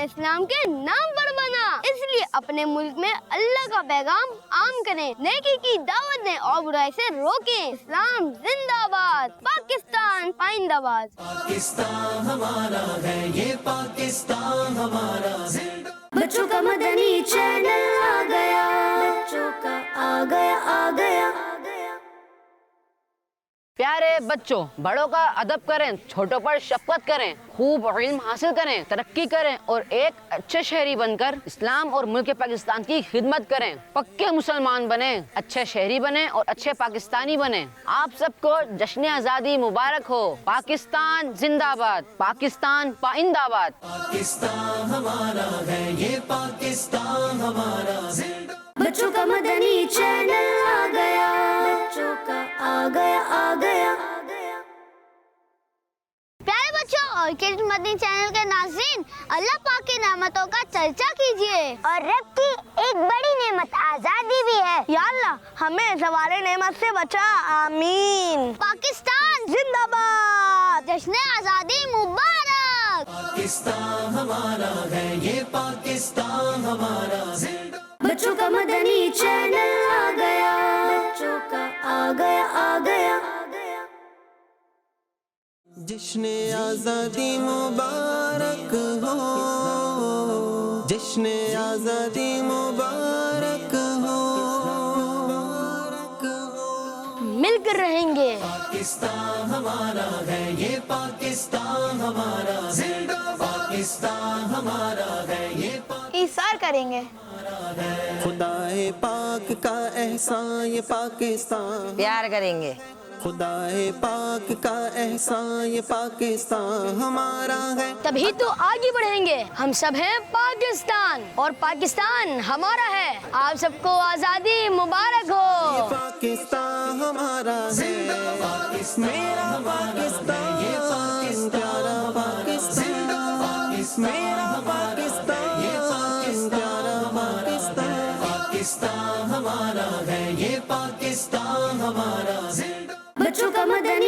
اسلام کے نام پر بنا، اس لیے اپنے ملک میں اللہ کا پیغام عام کریں، نیکی کی دعوت دیں اور برائی سے روکیں۔ اسلام زندہ باد، پاکستان پائندہ باد۔ پاکستان ہمارا ہے، یہ پاکستان ہمارا زندہ۔ بچوں کا مدنی چینل آ گیا، بچوں کا آ گیا۔ پیارے بچوں، بڑوں کا ادب کریں، چھوٹوں پر شفقت کریں، خوب علم حاصل کریں، ترقی کریں اور ایک اچھے شہری بن کر اسلام اور ملک پاکستان کی خدمت کریں۔ پکے مسلمان بنیں، اچھے شہری بنیں اور اچھے پاکستانی بنیں۔ آپ سب کو جشن آزادی مبارک ہو۔ پاکستان زندہ باد، پاکستان پائندہ باد۔ پاکستان ہمارا ہے، یہ پاکستان ہمارا زندہ۔ بچوں کا مدنی چینل آ گیا، بچوں کا آ گیا۔ پیارے بچوں اور مدنی چینل کے ناظرین، اللہ پاک کی نعمتوں کا چرچا کیجیے۔ اور رب کی ایک بڑی نعمت آزادی بھی ہے۔ یا اللہ ہمیں زوال نعمت سے بچا، آمین۔ پاکستان زندہ باد، جشن آزادی مبارک۔ پاکستان ہمارا ہے، یہ پاکستان ہمارا زندہ۔ بچوں کا مدنی چینل آ گیا، بچوں کا آ گیا۔ جشن آزادی مبارک ہو، جشن آزادی مبارک ہو۔ مل کر رہیں گے، پاکستان ہمارا ہے، یہ پاکستان ہمارا زندہ۔ پاکستان ہمارا ہے، یہ ایثار کریں گے۔ خدائے پاک کا احسان، یہ پاکستان پیار کریں گے، خدائے پاک کا احسان، یہ پاکستان ہمارا ہے۔ تبھی تو آگے بڑھیں گے۔ ہم سب ہیں پاکستان اور پاکستان ہمارا ہے۔ آپ سب کو آزادی مبارک ہو۔ پاکستان ہمارا ہے، میرا پاکستان، یہ پیارا پاکستان، میرا پاکستان، یہ پیارا پاکستان۔ پاکستان ہمارا ہے، یہ پاکستان ہمارا زندہ۔ بچوں کا مدنی